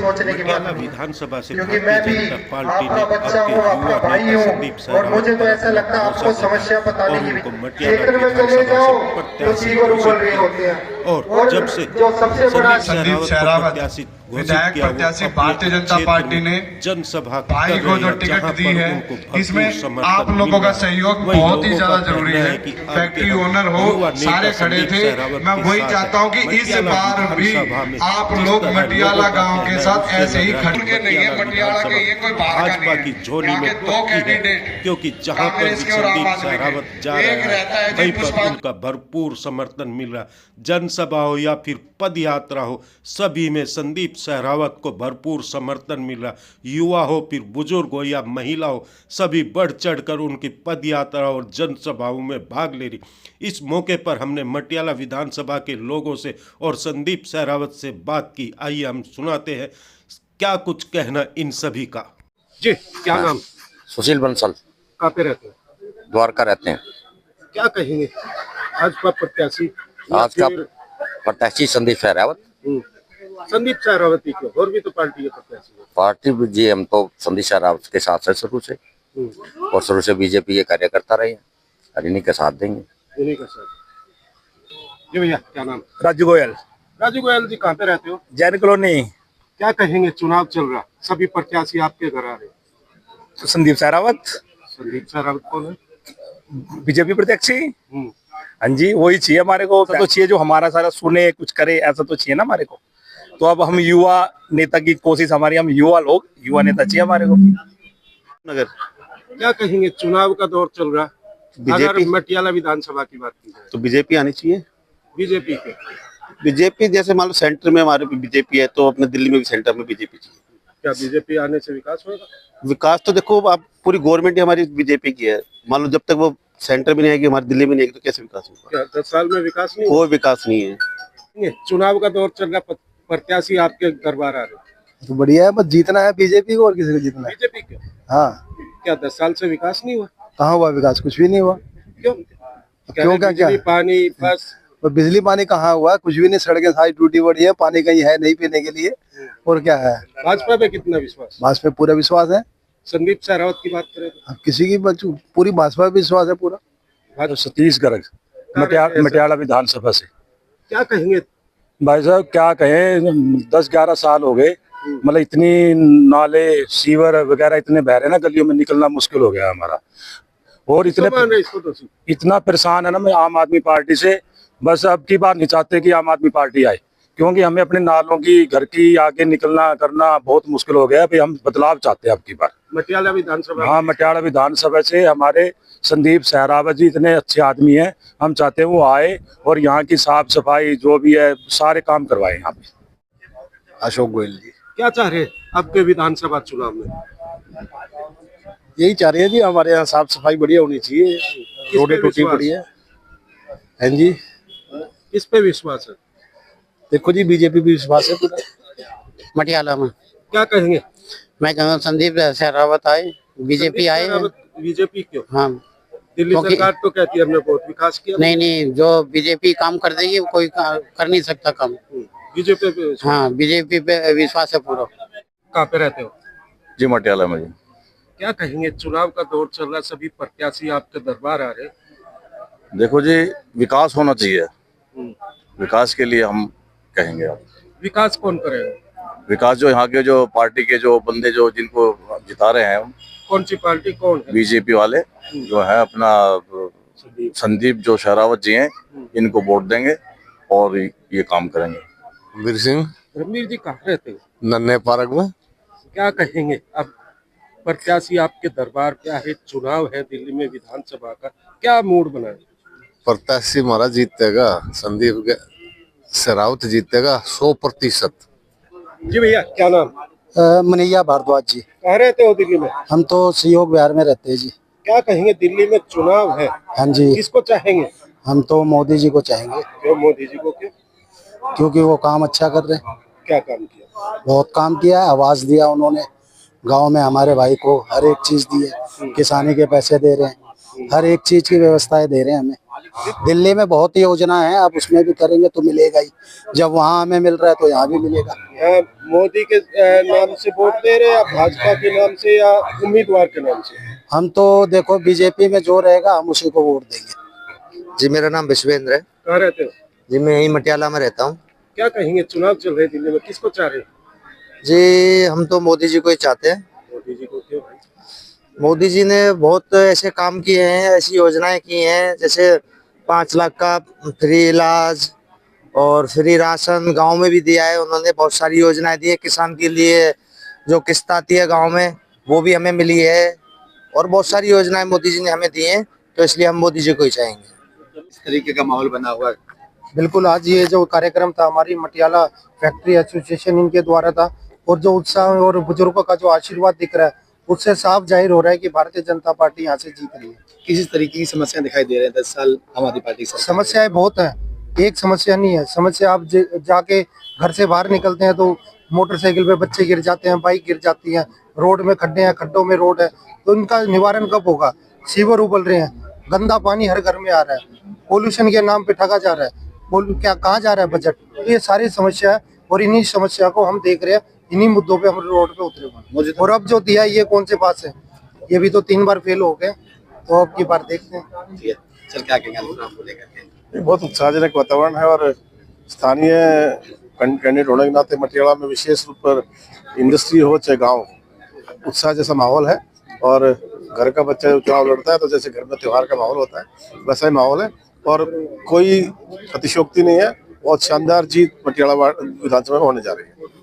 सोचने की बात मटियाला नहीं, विधानसभा से क्योंकि भारतीय मैं भी जनता पार्टी ने आपका बच्चा अब के हूँ, आपका युवा भाई नेता हूँ, संदीप और सहरावत मुझे तो पर ऐसा अपना लगता है भरोसा आपको जताया समस्या बताने और की भी, उनको मटियाला क्षेत्र में चले विधानसभा जाओ से तो प्रत्याशी सीवर उबल घोषित रहे किया होते हैं, और जब से जो सबसे बड़ा संदीप संदीप सहरावत को सहरावत प्रत्याशी घोषित विधायक किया, वो प्रत्याशी अपने भारतीय जनता क्षेत्र पार्टी में ने जनसभा भाई कर को रहे जो हैं, टिकट जहां दी पर है, उनको भरपूर इसमें समर्थन आप लोगों मिल का रहा है। सहयोग वही बहुत ही लोगों ज्यादा का जरूरी कहना है। कि अब फैक्ट्री के ओनर हो, युवा नेता सारे खड़े संदीप थे। सहरावत मैं के वही साथ चाहता हूं कि इस मटियाला बार भी विधानसभा में आप जिस लोग तरह मटियाला लोगों का गांव के कहना है, साथ उससे ऐसे ही लग रहा है खड़े कि नहीं है। मटियाला के ये कोई बाहर का भाजपा नहीं की है। झोली यहाँ में के दो पक्की है, कैंडिडेट क्योंकि जहां पर भी कांग्रेस के और आम संदीप आदमी के, सहरावत जा एक रहा रहता है है जी वहीं पर पुष्पांजलि। उनका भरपूर समर्थन मिल रहा है। जनसभा हो या फिर पद यात्रा हो, सभी में संदीप सहरावत को भरपूर समर्थन मिल रहा है। युवा हो फिर बुजुर्ग हो या महिला हो, सभी बढ़ चढ़ कर उनकी पद यात्रा और जनसभाओं में भाग ले रही। इस मौके पर हमने मटियाला विधानसभा के लोगों से और संदीप सहरावत से बात की। आइए हम सुनाते हैं क्या कुछ कहना इन सभी का। जी, क्या नाम? सुशील बंसल, कहाँ पे रहते हैं? द्वारका रहते हैं। क्या कहेंगे आज का प्रत्याशी? आज का प्रत्याशी संदीप सहरावत। संदीप सहरावत ही क्यों? और भी तो पार्टी के प्रत्याशी है। पार्टी जी हम तो संदीप सहरावत के साथ है शुरू से, और शुरू से बीजेपी के कार्यकर्ता रहे हैं और इन्हीं के साथ देंगे। इन्हीं का साथ। जी भैया, क्या नाम? राजू गोयल। राजू गोयल जी, कहाँ पे रहते हो? जैन कॉलोनी। क्या कहेंगे, चुनाव चल रहा, सभी प्रत्याशी आपके घर आ रहे, तो संदीप सहरावत। संदीप सहरावत कौन है? बीजेपी प्रत्याशी। हाँ जी, वही चाहिए हमारे को। तो चाहिए जो हमारा सारा सुने, कुछ करे, ऐसा तो चाहिए ना हमारे को। तो अब हम युवा नेता की कोशिश हमारी, हम युवा लोग, युवा नेता चाहिए हमारे को। नगर क्या कहेंगे, चुनाव का दौर चल रहा, अगर बीजेपी मटियाला विधानसभा की बात की जाए तो बीजेपी आनी चाहिए। बीजेपी के? बीजेपी जैसे मान लो सेंटर में हमारे बीजेपी है, तो अपने दिल्ली में भी सेंटर में बीजेपी चाहिए। क्या बीजेपी आने से विकास होगा? विकास तो देखो, आप पूरी गवर्नमेंट ही हमारी बीजेपी की है। मान लो जब तक वो सेंटर में नहीं आएगी, हमारी दिल्ली में नहीं आएगी, तो कैसे विकास होगा? क्या 10 साल में विकास नहीं कोई विकास नहीं है। हुआ? चुनाव का दौर चल रहा, प्रत्याशी आपके घर बार आ रहे, तो बढ़िया है, बस जीतना है बीजेपी को, और किसी को जीतना है। बीजेपी के? हाँ, क्या 10 साल से विकास नहीं हुआ? कहाँ हुआ विकास? कुछ भी नहीं हुआ। क्यों? क्यों क्या? बिजली, पानी, बस तो बिजली पानी कहाँ हुआ? कुछ भी नहीं। सड़कें सारी टूटी पड़ी है, पानी कहीं है नहीं पीने के लिए, और क्या है। भाजपा पे कितना विश्वास? भाजपा पे पूरा विश्वास है। संदीप सहरावत की बात करें तो अब किसी की पूरी भाजपा पे विश्वास है पूरा। सतीश गर्ग, मटियाला विधानसभा से। क्या कहेंगे भाई साहब, क्या कहें, 10-11 साल हो गए, मतलब इतनी नाले सीवर वगैरह इतने बह रहे ना, गलियों में निकलना मुश्किल हो गया हमारा। और इतना परेशान है ना मैं आम आदमी पार्टी से। बस अब की बात नहीं चाहते कि आम आदमी पार्टी आए, क्योंकि हमें अपने नालों की, घर की आगे निकलना करना बहुत मुश्किल हो गया। भाई हम बदलाव चाहते हैं अब की बार। मटियाला विधानसभा? हाँ, मटियाला विधानसभा से हमारे संदीप सहरावत जी इतने अच्छे आदमी हैं, हम चाहते हैं वो आए और यहाँ की साफ सफाई जो भी है सारे काम करवाए यहाँ पे। अशोक गोयल जी। क्या चाह रहे अब के विधानसभा चुनाव में? यही चाह रहे हैं जी, हमारे यहाँ साफ सफाई बढ़िया होनी चाहिए, रोडें टूटी पड़ी है। हैं जी, किस पे विश्वास है? देखो जी, बीजेपी भी विश्वास है पूरा। मटियाला में क्या कहेंगे? मैं कहूँगा संदीप सहरावत आए, बीजेपी आए। बीजेपी क्यों? हाँ, दिल्ली सरकार तो कहती है हमने बहुत विकास किया। नहीं, जो बीजेपी काम कर देगी वो कोई कर नहीं सकता काम। बीजेपी पे? हाँ, बीजेपी पे विश्वास है पूरा। कहाँ पे रहते हो? जी, मटियाला में। जी, क्या कहेंगे, चुनाव का दौर चल रहा, सभी प्रत्याशी आपके दरबार आ रहे, देखो जी, विकास होना चाहिए। विकास के लिए हम कहेंगे। आप विकास कौन करेगा? विकास जो यहाँ के जो पार्टी के जो बंदे जो जिनको जिता रहे हैं, कौन सी पार्टी, कौन है? बीजेपी वाले जो है अपना संदीप जो सहरावत जी हैं, इनको वोट देंगे और ये काम करेंगे। वीर सिंह। रणवीर जी, कहाँ रहते हो? नन्हे पार्क में। क्या कहेंगे, अब प्रत्याशी आपके दरबार पे है, चुनाव है दिल्ली में विधानसभा का, क्या मूड बना है? प्रत्याशी हमारा जीतेगा, संदीप सहरावत जीतेगा 100%। जी भैया, क्या नाम? मनैया भारद्वाज जी। कहाँ रहते हो दिल्ली में? हम तो सहयोग बिहार में रहते हैं जी। क्या कहेंगे, दिल्ली में चुनाव है? हाँ जी। किसको चाहेंगे? हम तो मोदी जी को चाहेंगे। क्यों मोदी जी को? क्यों? क्योंकि वो काम अच्छा कर रहे हैं। क्या काम किया? बहुत काम किया है, आवाज दिया उन्होंने गांव में, हमारे भाई को हर एक चीज दी है, किसानी के पैसे दे रहे हैं, हर एक चीज की व्यवस्थाएं दे रहे हैं हमें। दिल्ली में बहुत योजना है, आप उसमें भी करेंगे तो मिलेगा ही। जब वहाँ हमें मिल रहा है तो यहाँ भी मिलेगा। मोदी के नाम से वोट दे रहे हैं या भाजपा के नाम से या उम्मीदवार के नाम से? हम तो देखो बीजेपी में जो रहेगा हम उसी को वोट देंगे। जी मेरा नाम विश्वेंद्र है। कहाँ रहते हो? जी मैं यही मटियाला में रहता हूँ। क्या कहेंगे, चुनाव चल रहे दिल्ली में, किसको चाह रहे हो? जी हम तो मोदी जी को ही चाहते हैं। मोदी जी को क्यों भाई? मोदी जी ने बहुत ऐसे काम किए हैं, ऐसी योजनाएं की हैं, जैसे 5 लाख का फ्री इलाज और फ्री राशन गांव में भी दिया है उन्होंने। बहुत सारी योजनाएं दी है किसान के लिए, जो किस्त आती है गांव में वो भी हमें मिली है, और बहुत सारी योजनाएं मोदी जी ने हमें दी हैं, तो इसलिए हम मोदी जी को ही चाहेंगे। इस तरीके का माहौल बना हुआ है। बिल्कुल, आज ये जो कार्यक्रम था हमारी मटियाला फैक्ट्री एसोसिएशन इनके द्वारा था, और जो उत्साह और बुजुर्गों का जो आशीर्वाद दिख रहा है उससे साफ जाहिर हो रहा है कि भारतीय जनता पार्टी यहाँ से जीत रही है। किस तरीके की समस्याएं दिखाई दे रहे हैं 10 साल आम आदमी पार्टी से? समस्याएं बहुत हैं, एक समस्या नहीं है। समस्या आप जाके घर से बाहर निकलते हैं तो मोटरसाइकिल पे बच्चे गिर जाते हैं, बाइक गिर जाती है, रोड में खड्डे हैं, खड्डों में रोड है, तो इनका निवारण कब होगा? सीवर उबल रहे हैं, गंदा पानी हर घर में आ रहा है, पोल्यूशन के नाम पे ठगा जा रहा है, क्या कहाँ जा रहा है बजट? ये सारी समस्या है, और इन्हीं समस्या को हम देख रहे हैं, इन्हीं मुद्दों पे हम रोड पे उतरे हुए हैं। और अब जो दिया ये कौन से पास है, ये भी तो 3 बार फेल हो गए, तो अब की बार देखते हैं। चल क्या कहेंगे? बहुत उत्साहजनक वातावरण है, और स्थानीय कैंडिडेट होने के नाते मटियाला में विशेष रूप पर इंडस्ट्री हो चाहे गांव, उत्साह जैसा माहौल है। और घर का बच्चा जब चुनाव लड़ता है तो जैसे घर में त्योहार का माहौल होता है वैसा ही माहौल है, और कोई अतिशयोक्ति नहीं है। बहुत शानदार जीत मटियाला विधानसभा में होने जा रही है।